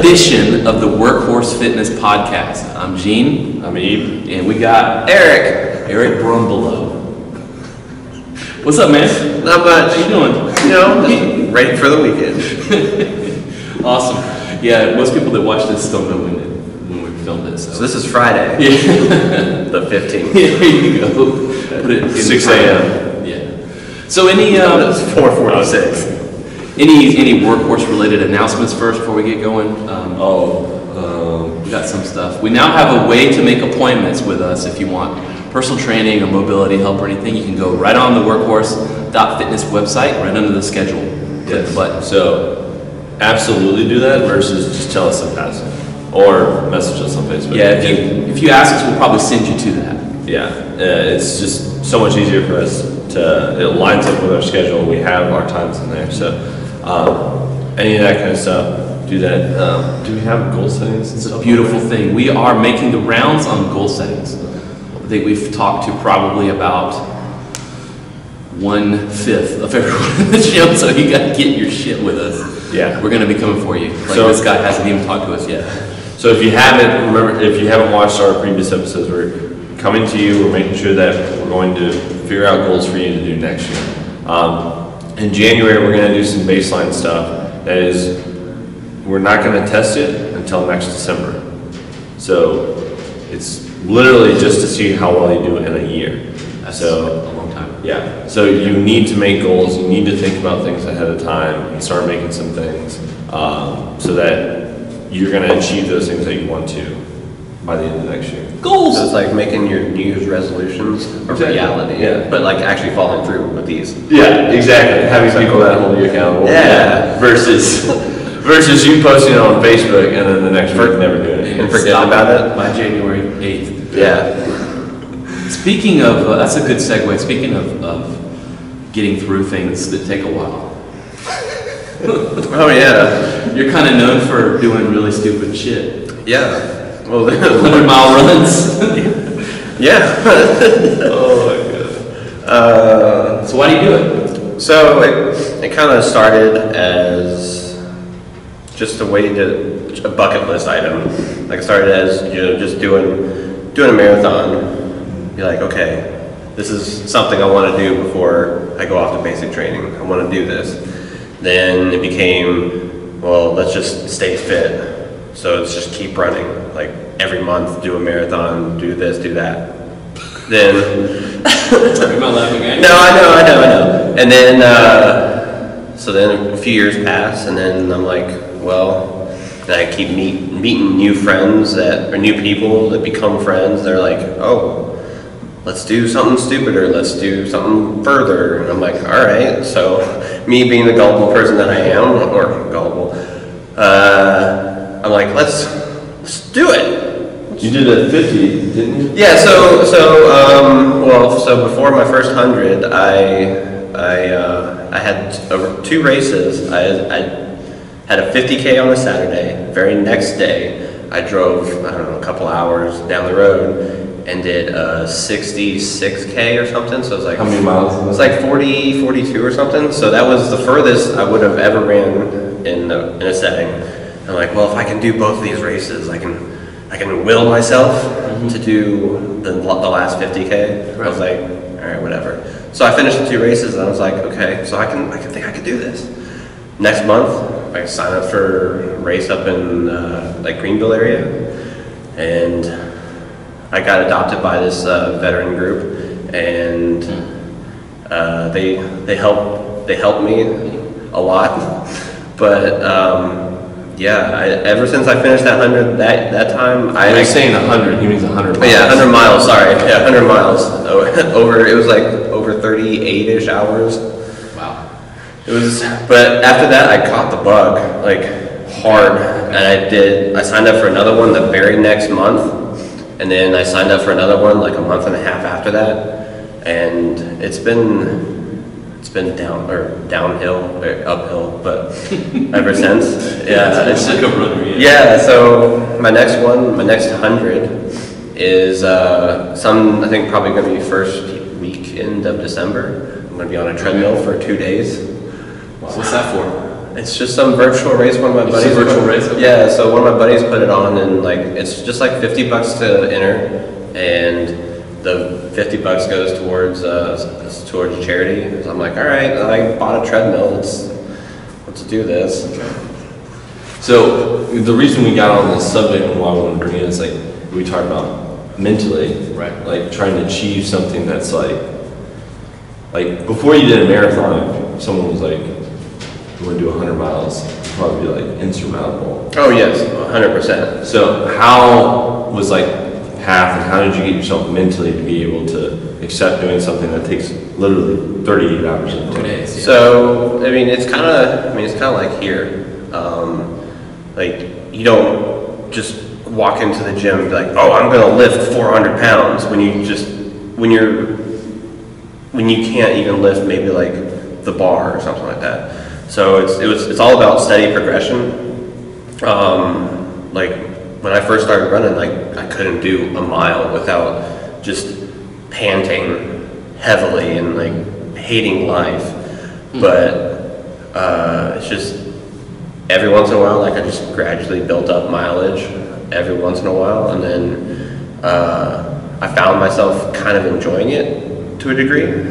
edition of the Workhorse Fitness Podcast. I'm Gene. I'm Eve. And we got Eric Brumbalow. What's up, man? Not much. How you doing? You know, ready for the weekend. Awesome. Yeah, most people that watch this don't know when we filmed it. So this is Friday, the 15th. Yeah, there you go. Put it in 6 a.m. Yeah. So any it's 4:46. Any workhorse related announcements first before we get going? We got some stuff. We now have a way to make appointments with us if you want personal training or mobility help or anything. You can go right on the workhorse.fitness website, right under the schedule. Click the button. So absolutely do that versus just tell us in passing or message us on Facebook. Yeah, if you ask us, we'll probably send you to that. Yeah, it's just so much easier for us to, it lines up with our schedule. We have our times in there. So any of that kind of stuff, do that. Do we have goal settings? It's a beautiful thing. We are making the rounds on goal settings. I think we've talked to probably about 1/5 of everyone in the gym, so you got to get your shit with us. Yeah. We're going to be coming for you. Like So- this guy hasn't even talked to us yet. So if you haven't watched our previous episodes, we're coming to you, we're making sure that we're going to figure out goals for you to do next year. In January, we're going to do some baseline stuff. That is, we're not going to test it until next December. So it's literally just to see how well you do in a year. That's So a long time. yeah, so you need to make goals, you need to think about things ahead of time and start making some things so that you're going to achieve those things that you want to by the end of next year. Goals! So it's like making your New Year's resolutions a reality, Yeah. but like actually following through with these. Yeah, exactly. Having people that hold you accountable. Yeah. Versus you posting it on Facebook and then the next week never doing it. And forget Stop about it. by January 8th. Yeah. Speaking of, that's a good segue. Speaking of getting through things that take a while. Oh yeah. You're kind of known for doing really stupid shit. Yeah. Well, 100-mile runs. yeah. Oh my god. So why do you do it? So it kind of started as just a bucket list item. Like it started as just doing a marathon. Be like, okay, this is something I want to do before I go off to basic training. I want to do this. Then it became, well, let's just stay fit. So it's just keep running, like every month, do a marathon, do this, do that. Then, Am I laughing at you? no, I know. And then, so then a few years pass, and then I'm like, well, and I keep meeting new friends or new people that become friends. They're like, oh, let's do something stupider, let's do something further. And I'm like, all right. So me being the gullible person that I am, or gullible, I'm like, let's do it. You did it at 50, didn't you? Yeah. So before my first 100, I had over 2 races. I had a 50K on a Saturday. Very next day, I drove, I don't know, a couple hours down the road and did a 66K or something. So it was like, How many miles? it was like 40, 42 or something. So that was the furthest I would have ever ran in a setting. I'm like, well, if I can do both of these races, I can will myself to do the last 50K. I was like, all right, whatever. So I finished the 2 races, and I was like, okay, so I think I can do this. Next month, I signed up for a race up in like Greenville area, and I got adopted by this veteran group, and they helped me a lot, but. Yeah, ever since I finished that 100, that time, When he's saying 100, he means 100 miles. Yeah, 100 miles, sorry. Yeah, 100 miles. It was like over 38-ish hours. Wow. It was, but after that, I caught the bug, like, hard. And I signed up for another one the very next month. And then I signed up for another one like a month and a half after that. And it's been downhill or uphill, but ever since, yeah. It's like a runner, Yeah. So my next 100 is I think probably going to be first weekend of December. I'm going to be on a treadmill for 2 days. What's that for? It's just some virtual race. One of my buddies. Virtual race. Okay. Yeah, so one of my buddies put it on, and like it's just like $50 to enter, and the $50 goes towards charity. So I'm like, all right, I bought a treadmill. Let's do this. Okay. So the reason we got on this subject and why I want to bring it is like we talked about mentally, right? Like trying to achieve something that's like before you did a marathon, if someone was like, you want to do 100 miles, it'd probably be like insurmountable. Oh yes, 100%. So how was like path, and how did you get yourself mentally to be able to accept doing something that takes literally 38 hours in 2 days? Yeah. So I mean, it's kind of like here. Like you don't just walk into the gym and be like, oh, I'm gonna lift 400 pounds when you can't even lift maybe like the bar or something like that. So it's all about steady progression. Like when I first started running, like I couldn't do a mile without just panting heavily and like hating life. But it's just every once in a while, like I just gradually built up mileage every once in a while, and then I found myself kind of enjoying it to a degree.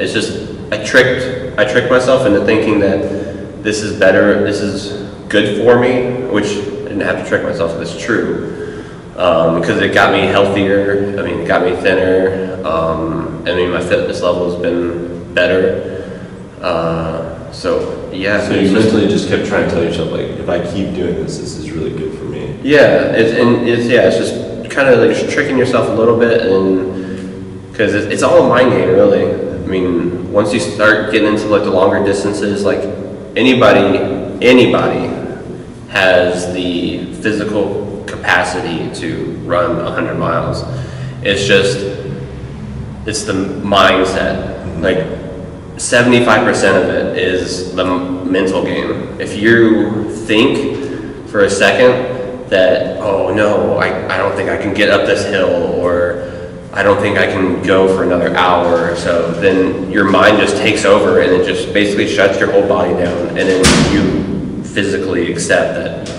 It's just I tricked myself into thinking that this is better, this is good for me, which I didn't have to trick myself, it's true. Because it got me healthier, I mean, it got me thinner, I mean, my fitness level has been better. So yeah. So you mentally just kept trying to tell yourself, like, if I keep doing this, this is really good for me. Yeah, it's just kind of like just tricking yourself a little bit, and because it's all a mind game, really. I mean, once you start getting into like the longer distances, like anybody has the physical capacity to run 100 miles. It's the mindset. Like 75% of it is the mental game. If you think for a second that, oh no, I don't think I can get up this hill, or I don't think I can go for another hour or so, then your mind just takes over and it just basically shuts your whole body down, and then you physically accept that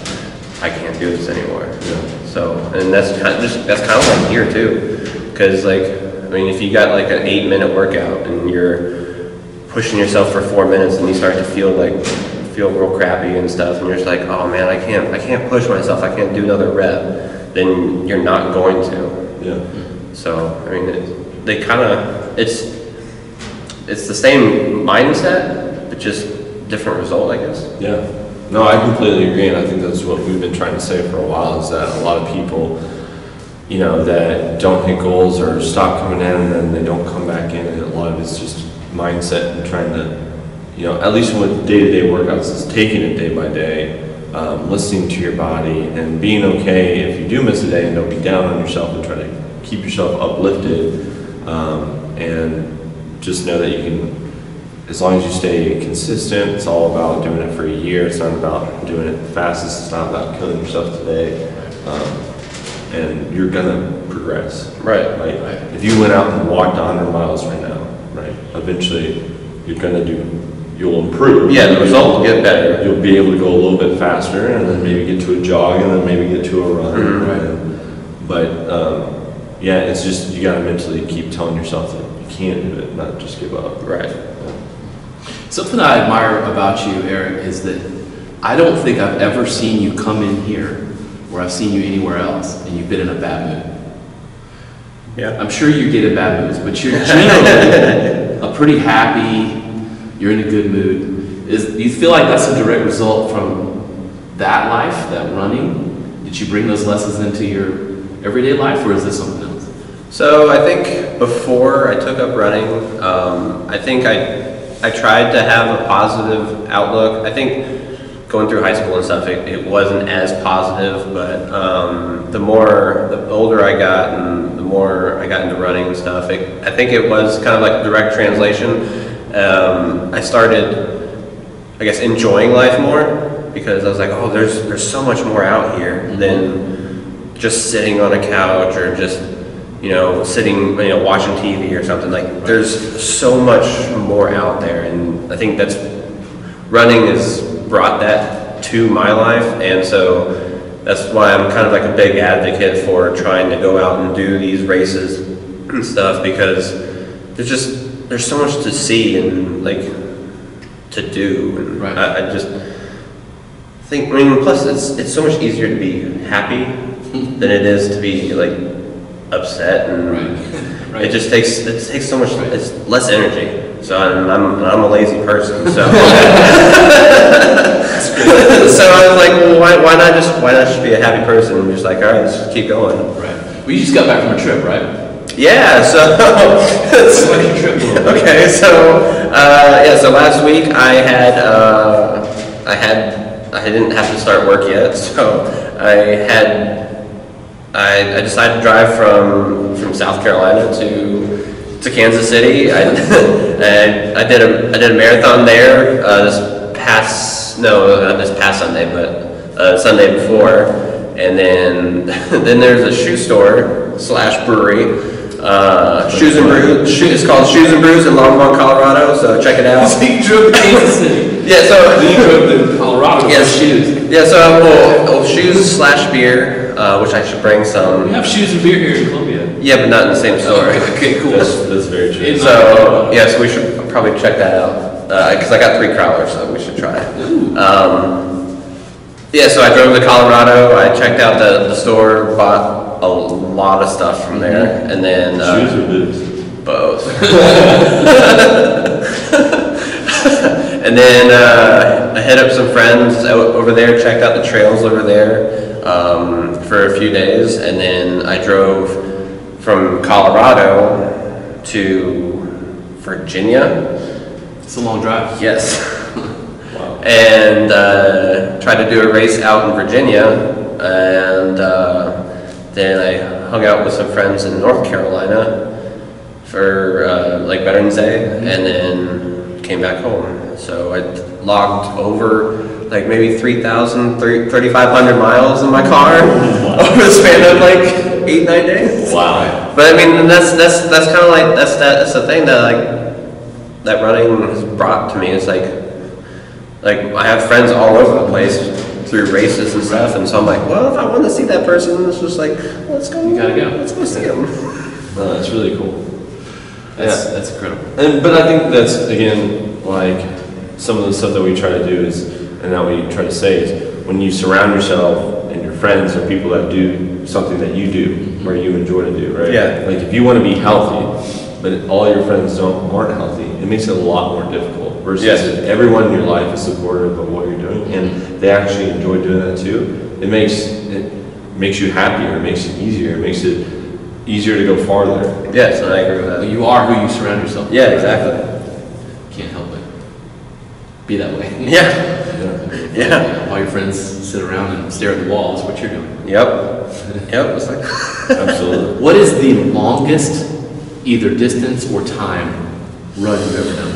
I can't do this anymore. Yeah. So, and that's kind of like here too, because like, I mean, if you got like an 8-minute workout and you're pushing yourself for 4 minutes and you start to feel real crappy and stuff, and you're just like, oh man, I can't push myself, I can't do another rep, then you're not going to. Yeah. So I mean, it's the same mindset, but just different result, I guess. Yeah. No, I completely agree, and I think that's what we've been trying to say for a while, is that a lot of people, you know, that don't hit goals or stop coming in and then they don't come back in, and a lot of it's just mindset and trying to, you know, at least with day-to-day workouts, is taking it day by day, listening to your body and being okay if you do miss a day, and don't be down on yourself and try to keep yourself uplifted, and just know that you can, as long as you stay consistent. It's all about doing it for a year. It's not about doing it fastest. It's not about killing yourself today, and you're gonna progress. Right. If you went out and walked 100 miles right now, right, eventually you'll improve. Yeah, the result will get better. You'll be able to go a little bit faster, and then maybe get to a jog, and then maybe get to a run. Mm-hmm. Right? But yeah, it's just, you gotta mentally keep telling yourself that you can do it, not just give up. Right. Something I admire about you, Eric, is that I don't think I've ever seen you come in here, or I've seen you anywhere else, and you've been in a bad mood. Yeah. I'm sure you get in bad moods, but you're generally a pretty happy, you're in a good mood. Do you feel like that's a direct result from that life, that running? Did you bring those lessons into your everyday life, or is this something else? So I think before I took up running, I think I tried to have a positive outlook. I think going through high school and stuff, it wasn't as positive, but the older I got and the more I got into running and stuff, I think it was kind of like a direct translation. I started, I guess, enjoying life more, because I was like, oh, there's so much more out here than just sitting on a couch, or just, you know, sitting, you know, watching TV or something. Like, there's so much more out there, and I think that's running has brought that to my life, and so that's why I'm kind of like a big advocate for trying to go out and do these races and stuff, because there's so much to see and like to do, and right. I just think, plus it's so much easier to be happy than it is to be like upset, and right. it takes so much, it's less energy. So I'm a lazy person, so so I was like, well, why not just be a happy person and just like, all right, let's just keep going. Right. Well, you just got back from a trip, right? Yeah. So okay. So so last week I didn't have to start work yet, so I decided to drive from South Carolina to Kansas City. I did a marathon there not this past Sunday, but Sunday before, and then there's a shoe store / brewery. Shoes and Brews. It's called Shoes and Brews in Longmont, Colorado. So check it out. So you drove to Kansas City. Yeah. So you drove to Colorado. Yes. For shoes. Yeah. So shoes / beer, which I should bring some. We have shoes and beer here in Columbia. Yeah, but not in the same store. Okay, cool. That's very true. So we should probably check that out, because I got 3 crowlers, so we should try it. So I drove to Colorado. I checked out the store, bought a lot of stuff from there, and then shoes or boots? Both. And then I hit up some friends over there, checked out the trails over there for a few days, and then I drove from Colorado to Virginia. It's a long drive. Yes. Wow. And tried to do a race out in Virginia, and then I hung out with some friends in North Carolina for like Veterans Day, and then came back home. So I logged over like maybe 3,500 miles in my car over the span of like 8-9 days. Wow. But I mean, that's kind of like that's the thing that that running has brought to me. It's like I have friends all over the place through races and stuff, and so I'm like, well, if I want to see that person, it's just like, let's go. You gotta go. Let's go see him. No, that's really cool. That's incredible. But I think that's, again, like some of the stuff that we try to do is, and that we try to say is, when you surround yourself and your friends are people that do something that you do, or you enjoy to do, right? Yeah. Like if you want to be healthy, but all your friends aren't healthy, it makes it a lot more difficult. Versus if everyone in your life is supportive of what you're doing, and they actually enjoy doing that too, it makes you happier, it makes it easier, it makes it easier to go farther. Yes, and I agree with that. You are who you surround yourself with. Yeah, exactly. Can't help it. Be that way. Yeah. Yeah. All your friends sit around and stare at the wall is what you're doing. Yep. It's like Absolutely. What is the longest, either distance or time, run you've ever done?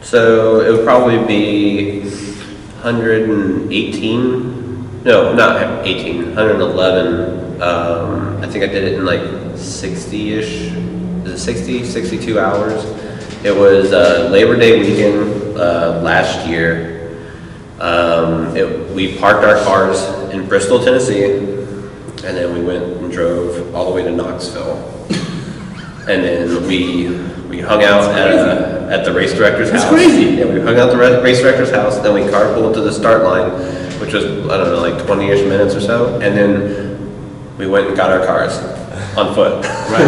So it would probably be 118. No, not 18. 111. I think I did it in like 60-ish. Is it 60? 62 hours. It was Labor Day weekend last year. We parked our cars in Bristol, Tennessee, and then we went and drove all the way to Knoxville. And then we hung out at the race director's house. That's crazy. Yeah, we hung out at the race director's house, then we carpooled to the start line, which was, I don't know, like 20-ish minutes or so, and then we went and got our cars on foot. Right.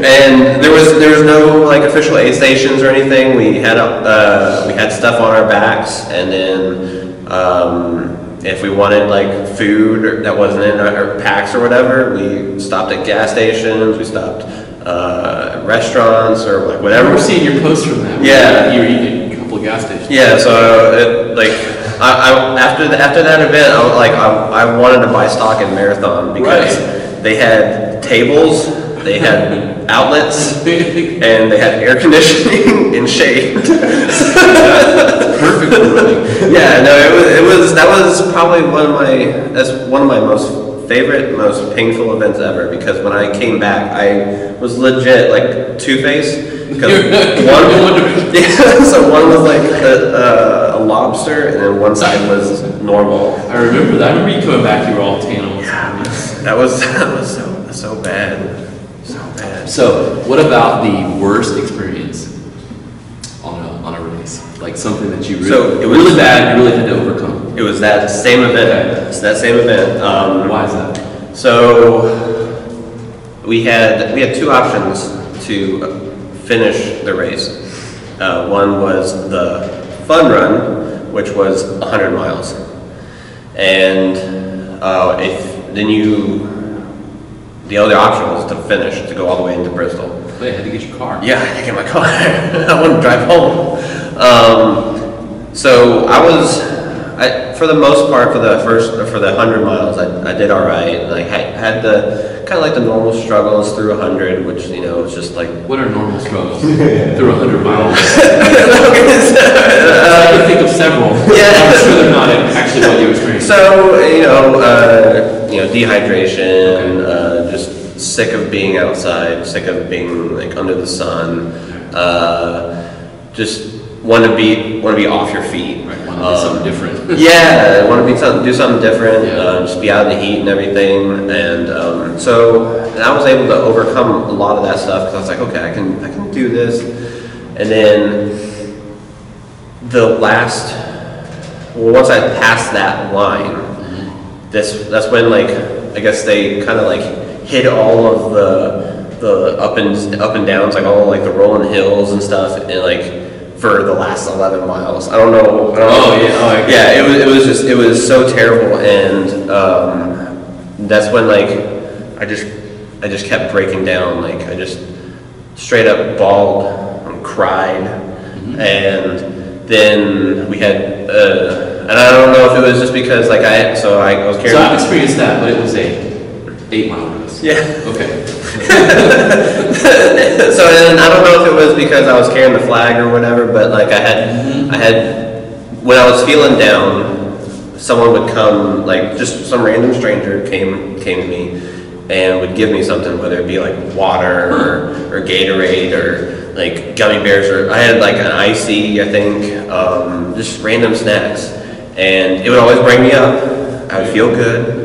And there was no like official aid stations or anything. We had stuff on our backs, and then if we wanted like food that wasn't in our packs or whatever, we stopped at gas stations. We stopped at restaurants or like whatever. We're seeing your post from that. Yeah. You were eating a couple of gas stations. Yeah. So after that event, I wanted to buy stock in Marathon because they had tables, they had outlets, and they had air conditioning and shade. Perfect for running. Yeah, no, that was probably one of my most favorite, most painful events ever, because when I came back, I was legit like Two-Face. Because so one was like a lobster, and then one side was normal. I remember that. I remember you coming back, you were all tan on. Yeah, that was so bad. So bad. So, what about the worst experience on a race? Like something that you really bad, you really had to overcome. It was that same event. Okay. It's that same event. Why is that? So we had two options to finish the race. One was the fun run, which was 100 miles, and the other option was to finish, to go all the way into Bristol. But you had to get your car. Yeah, I had to get my car. I wanted to drive home. So for the most part, for the 100 miles, I did all right. Like I had the kind of like the normal struggles through 100, which it's just like. What are normal struggles through 100 miles? I can think of several. Yeah, I'm sure they're not actually what you experienced. So dehydration, just sick of being outside, sick of being like under the sun, just want to be off your feet. Right, want to do something different. Yeah, want to do something different. Yeah. Just be out in the heat and everything, and so I was able to overcome a lot of that stuff because I was like, okay, I can do this, and then once I passed that line, that's when like I guess they kind of like hit all of the up and downs, like all like the rolling hills and stuff, and like. For the last 11 miles, I don't know. Yeah. It was so terrible, and that's when like I just kept breaking down. Like I just straight up bawled and cried, and then we had and I don't know if it was just because like I was carrying. So I've experienced that, but it was a 8 mile race. Yeah. Okay. So and I don't know if it was because I was carrying the flag or whatever, but like I had when I was feeling down, someone would come, like just some random stranger came to me and would give me something, whether it be like water or Gatorade or like gummy bears, or I had like an icy, I think, just random snacks, and it would always bring me up. I would feel good.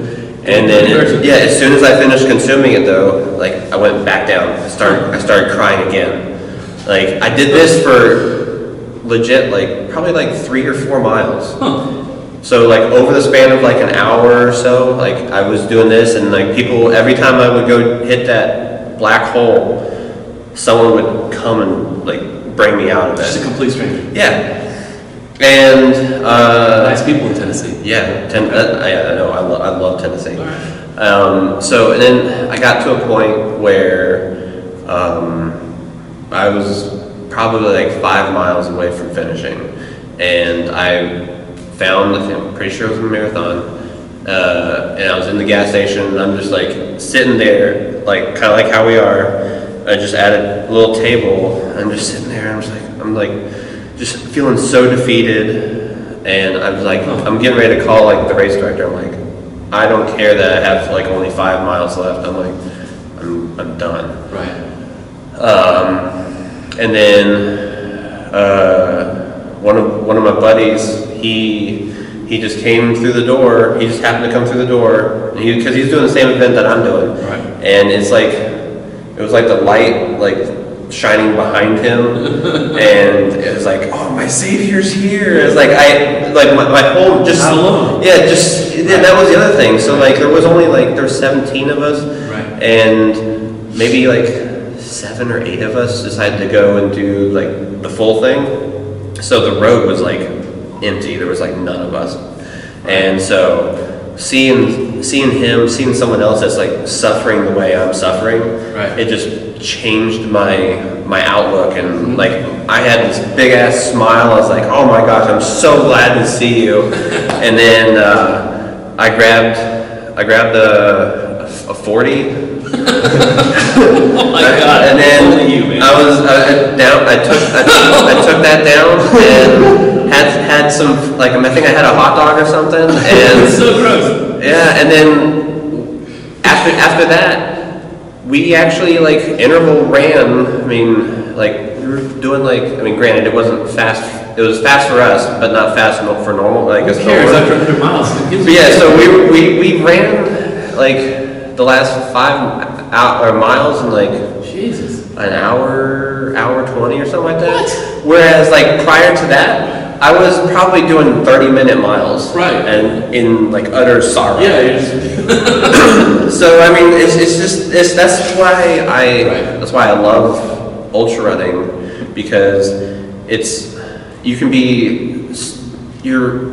And then, as soon as I finished consuming it, though, like I went back down. I started crying again. Like I did this for legit, like probably like 3 or 4 miles. So like over the span of like an hour or so, like I was doing this, and like people, every time I would go hit that black hole, someone would come and like bring me out of it. Just a complete stranger. Yeah. And nice people in Tennessee. Yeah, I know. I love Tennessee. All right. So and then I got to a point where I was probably like 5 miles away from finishing, and I found, I'm pretty sure it was a marathon, and I was in the gas station, and I'm just like sitting there, like kind of like how we are. I just added a little table, and I'm just sitting there, and I'm like just feeling so defeated, and I was like, I'm getting ready to call like the race director. I'm like, I don't care that I have like only 5 miles left. I'm like, I'm done. Right. And then one of my buddies, he just came through the door. He just happened to come through the door because he's doing the same event that I'm doing. Right. And it was like the light like shining behind him, and it was like, oh, my savior's here. It's like my whole just not alone. Yeah, that was the other thing. So like there was 17 of us, right, and maybe like 7 or 8 of us decided to go and do like the full thing. So the road was like empty. There was like none of us, and so seeing someone else that's like suffering the way I'm suffering, right, it just changed my outlook, and like I had this big ass smile. I was like, oh my gosh, I'm so glad to see you. And then I grabbed a 40. Oh my god! And then only you, man. I took that down and had some, like, I think I had a hot dog or something. And it's so gross. Yeah, and then after that, we actually like interval ran. I mean, like we were doing like, I mean, granted, it wasn't fast. It was fast for us, but not fast for normal. Like Who cares after 100 miles? But yeah, so we ran like the last 5 miles in like Jesus, an hour 20 or something like that. What? Whereas like prior to that, I was probably doing 30-minute miles. Right. And in like utter sorrow. Yeah. You're just So I mean, that's why I love ultra running, because you can be, your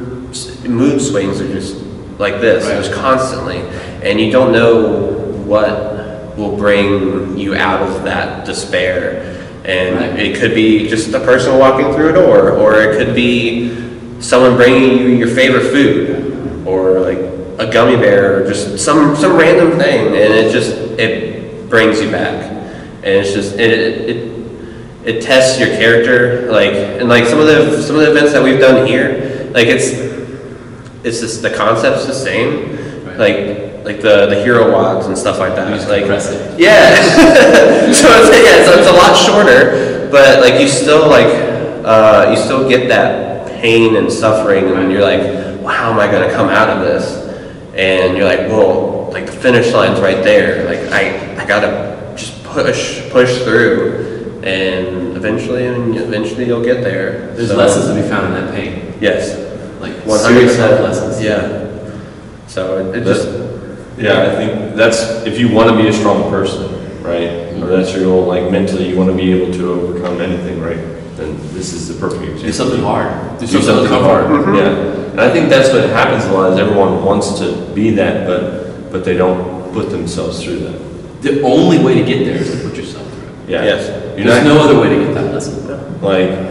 mood swings are just like this, right. just constantly, and you don't know what will bring you out of that despair. And right. It could be just a person walking through a door, or it could be someone bringing you your favorite food, or like a gummy bear, or just some random thing, and it brings you back, and it's just it tests your character, like, and like some of the events that we've done here, like it's just the concept's the same, right. like the hero wads and stuff like that. It's like impressive. Yeah. so it's a lot shorter, but like you still get that pain and suffering, and you're like, well, how am I going to come out of this? And you're like, well, like the finish line's right there. Like I gotta just push through, and eventually you'll get there. There's lessons to be found in that pain. Yes, like 100% lessons. Yeah. So it just. Yeah, I think that's, if you want to be a strong person, right? Mm-hmm. Or that's your goal, like mentally, you want to be able to overcome anything, right? Then this is the perfect example. Do something hard. Do something hard. Mm-hmm. Yeah, and I think that's what happens a lot. Is everyone wants to be that, but they don't put themselves through that. The only way to get there is to put yourself through it. Yeah. Yes. There's no other way to get that lesson. Like,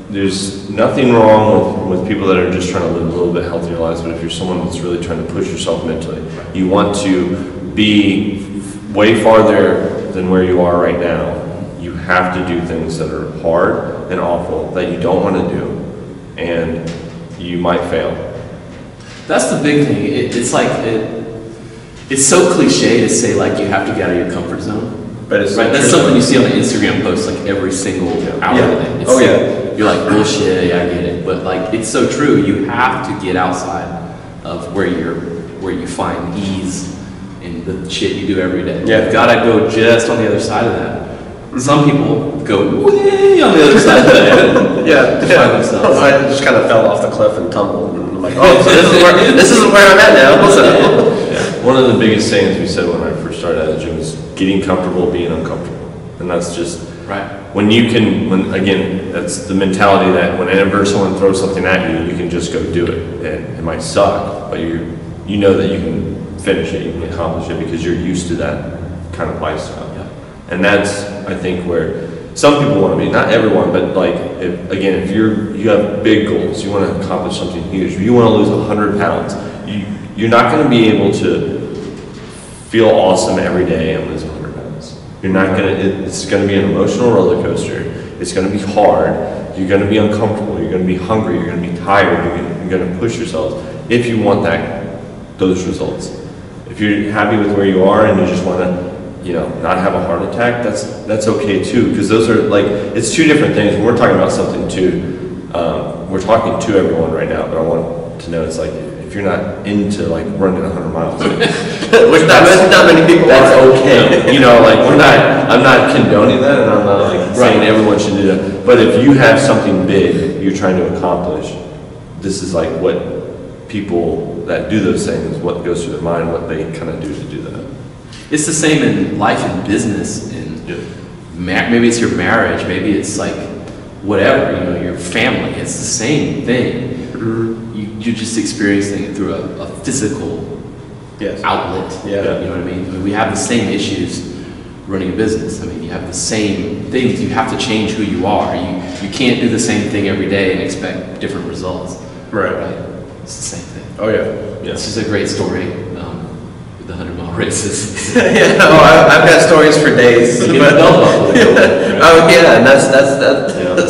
there's nothing wrong with people that are just trying to live a little bit healthier lives, but if you're someone that's really trying to push yourself mentally, you want to be way farther than where you are right now, you have to do things that are hard and awful that you don't want to do, and you might fail. That's the big thing. It's so cliche to say like you have to get out of your comfort zone. But it's right. That's something you see on the Instagram post like every single hour. Yeah. You're like, bullshit. Yeah, I get it. But like, it's so true. You have to get outside of where you find ease in the shit you do every day. Yeah. You've got to go just on the other side of that. Some people go way on the other side of that. Yeah. To find themselves. I just kind of fell off the cliff and tumbled. And I'm like, oh, so this is where I'm at now. So. Yeah. One of the biggest things we said when I first started at the gym is getting comfortable being uncomfortable, and that's just right. Again, that's the mentality that whenever someone throws something at you, you can just go do it. And it might suck, but you know that you can finish it, you can accomplish it because you're used to that kind of lifestyle. Yeah. And that's, I think, where some people want to be. Not everyone, but like, if you have big goals, you want to accomplish something huge, you want to lose 100 pounds, you're not going to be able to feel awesome every day and lose 100 pounds. It's going to be an emotional roller coaster. It's going to be hard. You're going to be uncomfortable. You're going to be hungry. You're going to be tired. You're going to push yourself if you want those results. If you're happy with where you are and you just want to, not have a heart attack, that's okay too. Because those are like, it's two different things. When we're talking about something too, we're talking to everyone right now, but I want to know it's like, if you're not into like running 100 miles, which not many people that's are. okay. I'm not condoning that, and I'm not like saying everyone should do that. But if you have something big you're trying to accomplish, this is like what people that do those things, what goes through their mind, what they kind of do to do that. It's the same in life and business, and maybe it's your marriage, maybe it's like whatever, your family. It's the same thing. You're just experiencing it through a physical outlet. Yeah. You know what I mean? We have the same issues running a business. I mean, you have the same things. You have to change who you are. You can't do the same thing every day and expect different results. Right. It's the same thing. Oh yeah. It's just a great story with the 100-mile races. Yeah. Oh, I've got stories for days. You get the belt buckle. Right? Oh yeah, and that's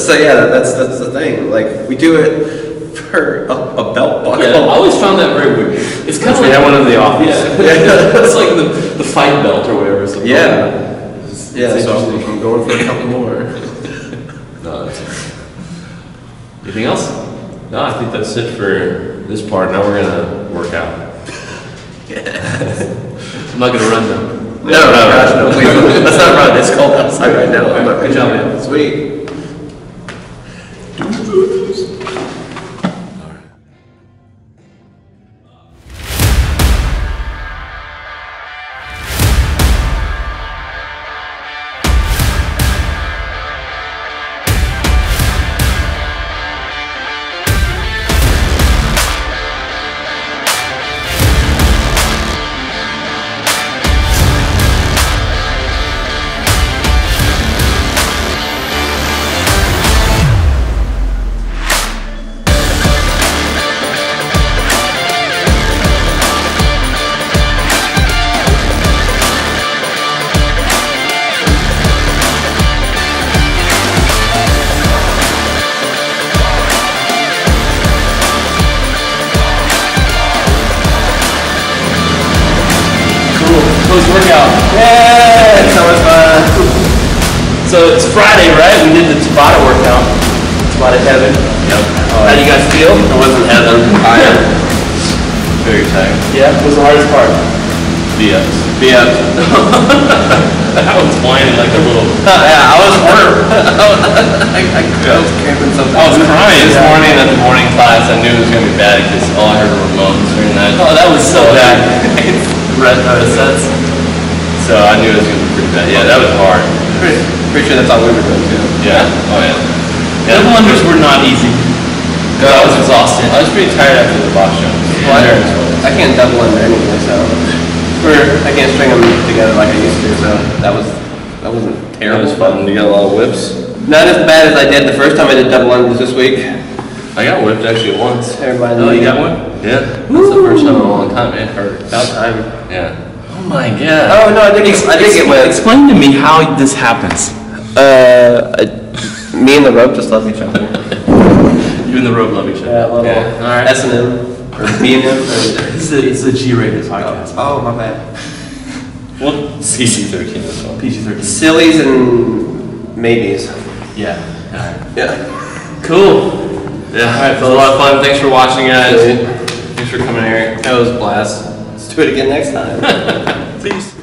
so yeah, that's the thing. Like we do it for a belt buckle. Yeah, I always found that very weird. It's kind of We like have one in the office. Yeah. It's like the fight belt or whatever. So So I'm going for a couple more. No, that's anything else? No, I think that's it for this part. Now we're gonna work out. I'm not gonna run though. No, please, let's not run. It's cold outside right now. I'm not Good job, man. Sweet. Post-workout. Yeah, so much fun. So it's Friday, right? We did the Tabata workout. Tabata heaven. Yep. How do you guys feel? It wasn't heaven. Tired. Very tired. Yeah, what was the hardest part? BS. I was whining like a little... Yeah, I was hurt. I was cramping something. I was crying this morning at the morning class. I knew it was going to be bad because all I heard were moans during that. Oh, that was so bad. Red sets. So I knew it was going to be pretty bad. Yeah, that was hard. Pretty sure that's all we were doing too. Yeah. Oh, yeah. Double unders were not easy. I was exhausted. I was pretty tired after the box jump. Well, I can't double under anyway, so I can't string them together like I used to. So that wasn't That terrible. was fun. You got a lot of whips. Not as bad as I did the first time I did double unders this week. I got whipped actually once. Everybody. Oh, you got one? Yeah. That's the first time in a long time. It hurt. About time. Yeah. Oh my god. Oh no, I did get whipped. Explain to me how this happens. Me and the rope just love each other. You and the rope love each other. Yeah, a little All right. S&M or B&M. It's a G-rated podcast. Oh my bad. Well, PG-13 as well. PG-13. Sillies and maybes. Yeah. All right. Yeah. Cool. Yeah. All right. It was a lot of fun. Thanks for watching, guys. Thanks for coming, Eric. That was a blast. Let's do it again next time. Peace.